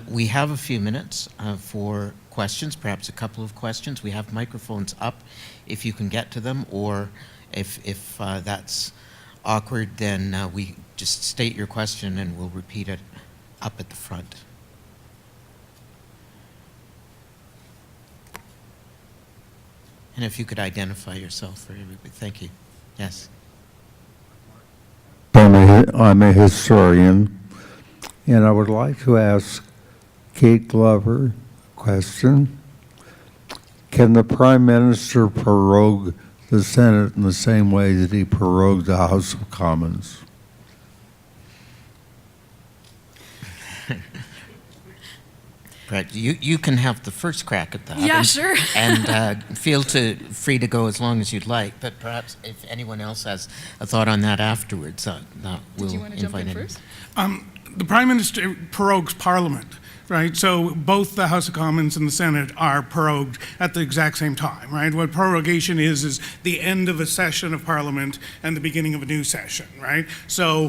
We have a few minutes for questions, perhaps a couple of questions. We have microphones up if you can get to them, or if that's awkward, then we just state your question and we'll repeat it up at the front. And if you could identify yourself for everybody. Thank you. Yes. I'm a historian, and I would like to ask Kate Glover a question. Can the Prime Minister prorogue the Senate in the same way that he prorogued the House of Commons? Right. You can have the first crack at that. Yeah, sure. And feel free to go as long as you'd like. But perhaps if anyone else has a thought on that afterwards, we'll invite Did you want to jump in first? The Prime Minister prorogues Parliament, right? So both the House of Commons and the Senate are prorogued at the exact same time, right? What prorogation is the end of a session of Parliament and the beginning of a new session, right? So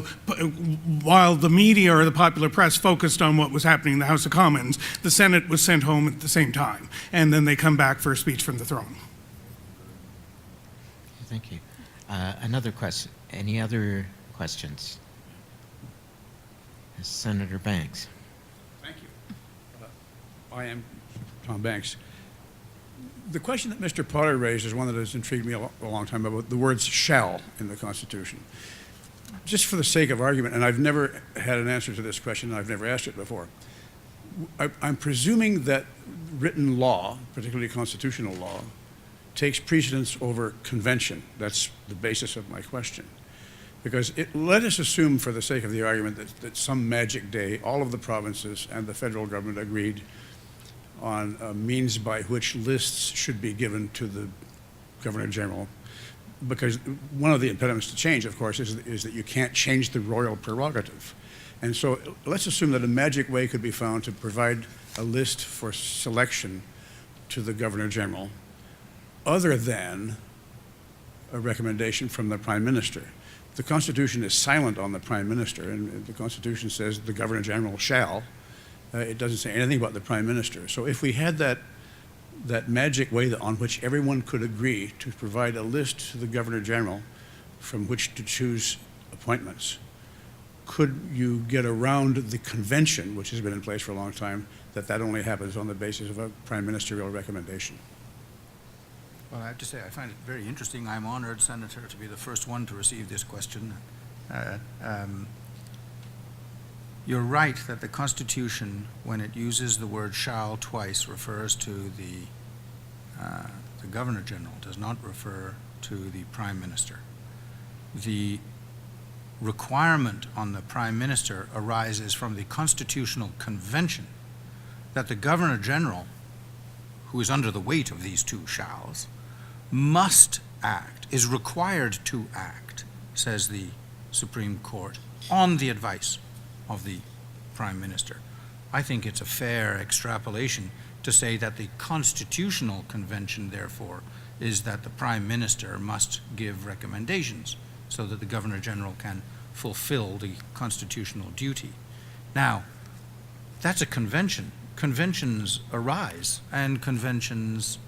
while the media or the popular press focused on what was happening in the House of Commons, the Senate was sent home at the same time, and then they come back for a speech from the throne. Thank you. Another question. Any other questions? Senator Banks. Thank you. I am Tom Banks. The question that Mr. Potter raised is one that has intrigued me a long time about the words shall in the Constitution. Just for the sake of argument, and I've never had an answer to this question, and I've never asked it before, I'm presuming that written law, particularly constitutional law, takes precedence over convention. That's the basis of my question. Because let us assume, for the sake of the argument, that some magic day, all of the provinces and the federal government agreed on a means by which lists should be given to the Governor General. Because one of the impediments to change, of course, is that you can't change the royal prerogative. And so let's assume that a magic way could be found to provide a list for selection to the Governor General, other than a recommendation from the Prime Minister. The Constitution is silent on the Prime Minister, and the Constitution says the Governor General shall. It doesn't say anything about the Prime Minister. So if we had that magic way on which everyone could agree to provide a list to the Governor General from which to choose appointments, could you get around the convention, which has been in place for a long time, that only happens on the basis of a prime ministerial recommendation? Well, I have to say, I find it very interesting. I'm honored, Senator, to be the first one to receive this question. You're right that the Constitution, when it uses the word shall twice, refers to the Governor General, does not refer to the Prime Minister. The requirement on the Prime Minister arises from the Constitutional Convention that the Governor General, who is under the weight of these two shalls, must act, is required to act, says the Supreme Court, on the advice of the Prime Minister. I think it's a fair extrapolation to say that the Constitutional Convention, therefore, is that the Prime Minister must give recommendations so that the Governor General can fulfill the constitutional duty. Now, that's a convention. Conventions arise, and conventions,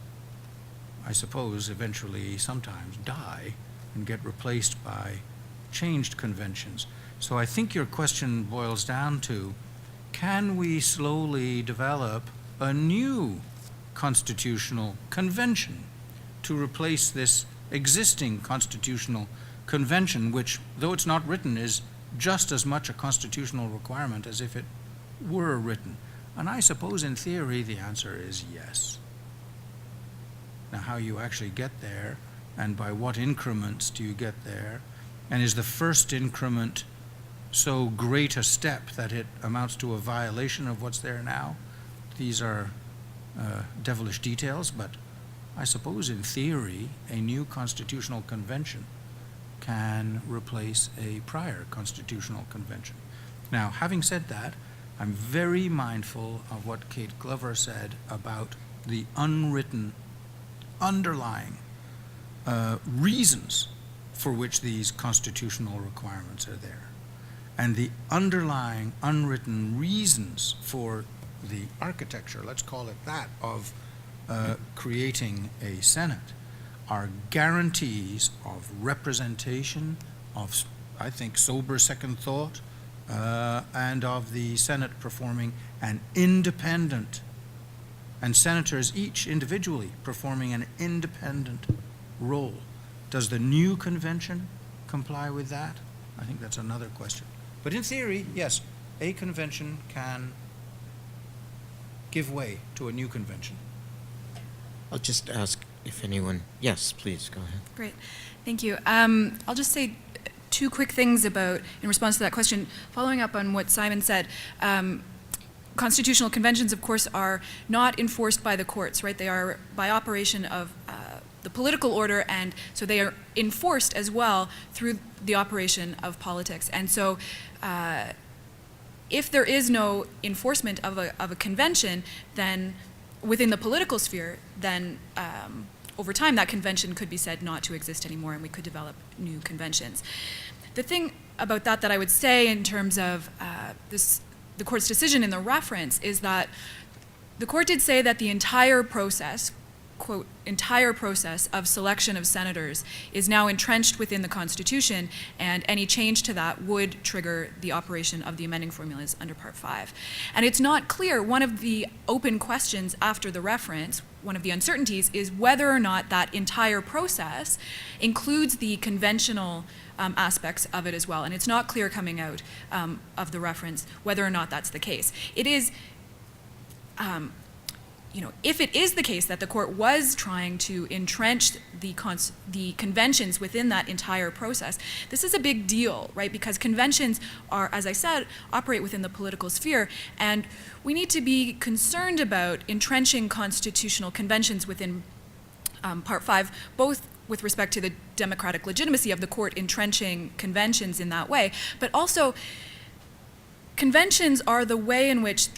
I suppose, eventually sometimes die and get replaced by changed conventions. So I think your question boils down to, can we slowly develop a new constitutional convention to replace this existing constitutional convention, which, though it's not written, is just as much a constitutional requirement as if it were written? And I suppose in theory the answer is yes. Now, how you actually get there and by what increments do you get there, and is the first increment so great a step that it amounts to a violation of what's there now? These are devilish details, but I suppose in theory a new constitutional convention can replace a prior constitutional convention. Now, having said that, I'm very mindful of what Kate Glover said about the unwritten, underlying reasons for which these constitutional requirements are there. and the underlying unwritten reasons for the architecture, let's call it that, of creating a Senate are guarantees of representation, of, I think, sober second thought, and of the Senate performing an independent, and senators each individually performing an independent role. Does the new convention comply with that? I think that's another question. But in theory, yes, a convention can give way to a new convention. I'll just ask if anyone, yes, please, go ahead. Great, thank you. I'll just say two quick things about, in response to that question, following up on what Simon said. Constitutional conventions, of course, are not enforced by the courts, right? They are by operation of the political order, and so they are enforced as well through the operation of politics. And so if there is no enforcement of a convention, then within the political sphere, then over time that convention could be said not to exist anymore, and we could develop new conventions. The thing about that I would say in terms of the court's decision in the reference is that the court did say that the entire process, quote, entire process of selection of senators is now entrenched within the Constitution, and any change to that would trigger the operation of the amending formulas under Part 5. And it's not clear, one of the open questions after the reference, one of the uncertainties, is whether or not that entire process includes the conventional aspects of it as well. And it's not clear coming out of the reference whether or not that's the case. It is, if it is the case that the court was trying to entrench the conventions within that entire process, this is a big deal, right? Because conventions are, as I said, operate within the political sphere, and we need to be concerned about entrenching constitutional conventions within Part 5, both with respect to the democratic legitimacy of the court entrenching conventions in that way, but also conventions are the way in which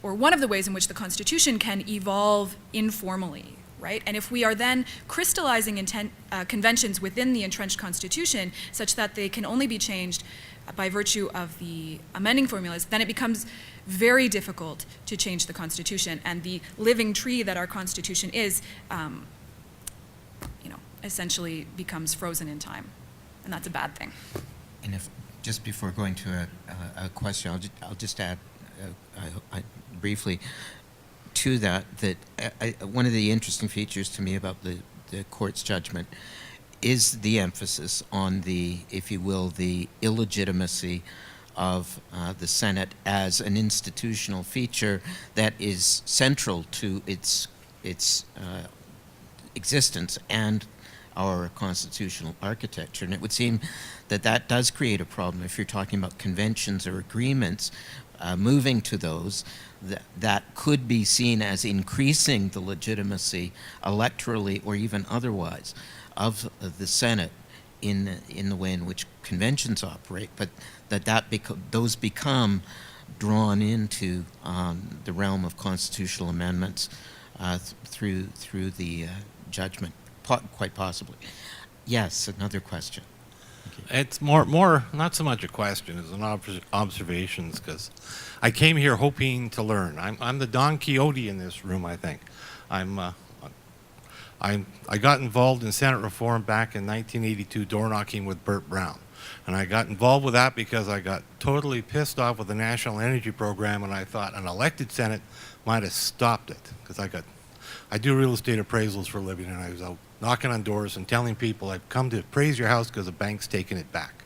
one of the ways in which the Constitution can evolve informally, right? And if we are then crystallizing conventions within the entrenched Constitution such that they can only be changed by virtue of the amending formulas, then it becomes very difficult to change the Constitution, and the living tree that our Constitution is, essentially becomes frozen in time, and that's a bad thing. And if, just before going to a question, I'll just add briefly to that one of the interesting features to me about the court's judgment is the emphasis on the, if you will, the illegitimacy of the Senate as an institutional feature that is central to its existence and our constitutional architecture. And it would seem that that does create a problem if you're talking about conventions or agreements, moving to those, that could be seen as increasing the legitimacy electorally or even otherwise of the Senate in the way in which conventions operate, but those become drawn into the realm of constitutional amendments through the judgment. Quite possibly. Yes, another question. It's more not so much a question as an observations, because I came here hoping to learn. I'm the Don Quixote in this room, I think. I got involved in Senate reform back in 1982, door knocking with Burt Brown. And I got involved with that because I got totally pissed off with the National Energy Program, and I thought an elected Senate might have stopped it, because I do real estate appraisals for a living, and I was out knocking on doors and telling people I've come to appraise your house because the bank's taking it back.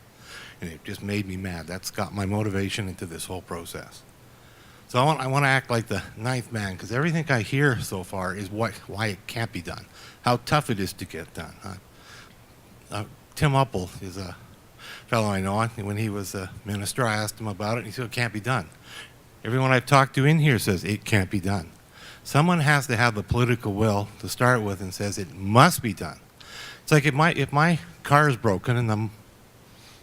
And it just made me mad. That's got my motivation into this whole process. So I want to act like the ninth man, because everything I hear so far is why it can't be done, how tough it is to get done. Tim Uppel is a fellow I know. When he was a minister, I asked him about it, and he said it can't be done. Everyone I've talked to in here says it can't be done. Someone has to have the political will to start with and says it must be done. It's like if my car is broken and I'm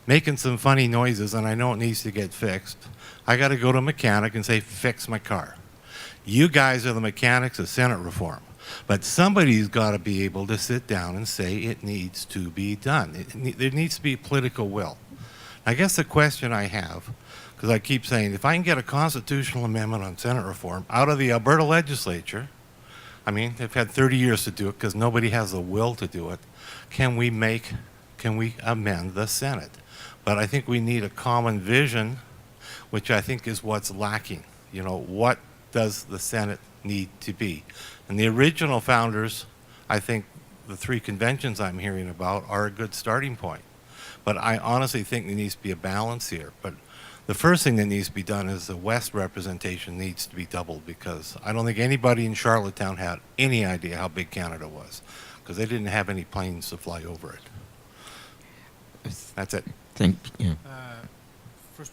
making some funny noises and I know it needs to get fixed, I got to go to a mechanic and say, fix my car. You guys are the mechanics of Senate reform. But somebody's got to be able to sit down and say it needs to be done. There needs to be political will. I guess the question I have, because I keep saying, if I can get a constitutional amendment on Senate reform out of the Alberta legislature, I mean, they've had 30 years to do it because nobody has the will to do it, can we amend the Senate? But I think we need a common vision, which I think is what's lacking. You know, what does the Senate need to be? And the original founders, I think the 3 conventions I'm hearing about are a good starting point. But I honestly think there needs to be a balance here. But the first thing that needs to be done is the West representation needs to be doubled, because I don't think anybody in Charlottetown had any idea how big Canada was, because they didn't have any planes to fly over it. That's it. First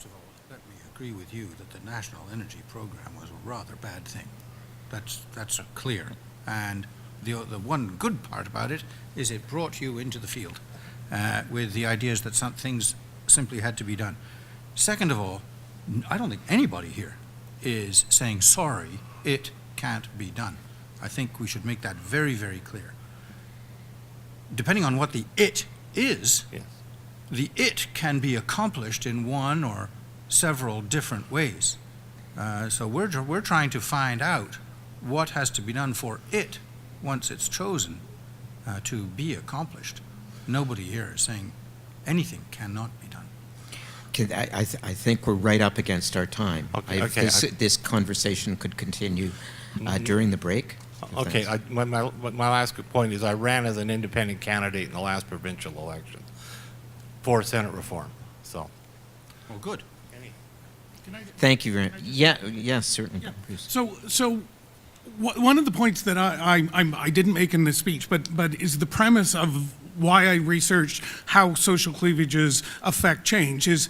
of all, let me agree with you that the National Energy Program was a rather bad thing. That's clear. And the one good part about it is it brought you into the field with the ideas that some things simply had to be done. Second of all, I don't think anybody here is saying, sorry, it can't be done. I think we should make that very, very clear. Depending on what the it is, Yes. the it can be accomplished in one or several different ways. So we're trying to find out what has to be done for it once it's chosen to be accomplished. Nobody here is saying anything cannot be done. I think we're right up against our time. Okay, This conversation could continue during the break. Okay, my last point is I ran as an independent candidate in the last provincial election for Senate reform. So, Well, good. Thank you very much. Yes, certainly. Yeah. Bruce. So one of the points that I didn't make in this speech, but is the premise of why I researched how social cleavages affect change is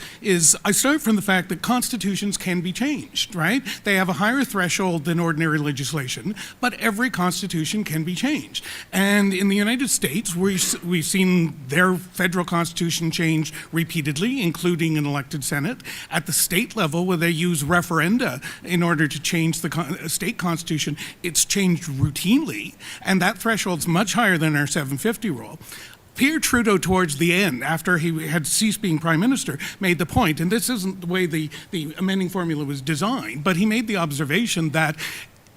I start from the fact that constitutions can be changed, right? They have a higher threshold than ordinary legislation, but every constitution can be changed. And in the United States, we've seen their federal constitution change repeatedly, including an elected Senate. At the state level, where they use referenda in order to change the state constitution, it's changed routinely, and that threshold's much higher than our 750 rule. Pierre Trudeau, towards the end, after he had ceased being prime minister, made the point, and this isn't the way the amending formula was designed, but he made the observation that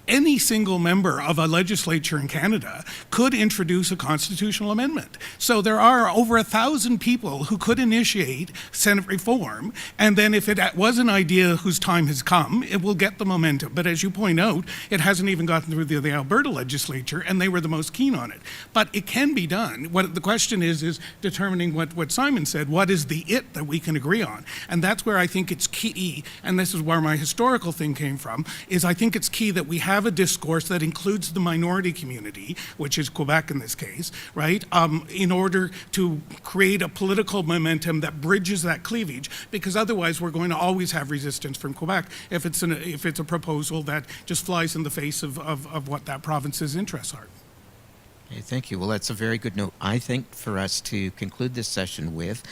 any single member of a legislature in Canada could introduce a constitutional amendment. So there are over 1,000 people who could initiate Senate reform, and then if it was an idea whose time has come, it will get the momentum. But as you point out, it hasn't even gotten through the Alberta legislature, and they were the most keen on it. But it can be done. What the question is determining what Simon said, what is the it that we can agree on? And that's where I think it's key, and this is where my historical thing came from, is I think it's key that we have a discourse that includes the minority community, which is Quebec in this case, right, in order to create a political momentum that bridges that cleavage, because otherwise we're going to always have resistance from Quebec if it's a proposal that just flies in the face of what that province's interests are. Okay, thank you. Well, that's a very good note, I think, for us to conclude this session with.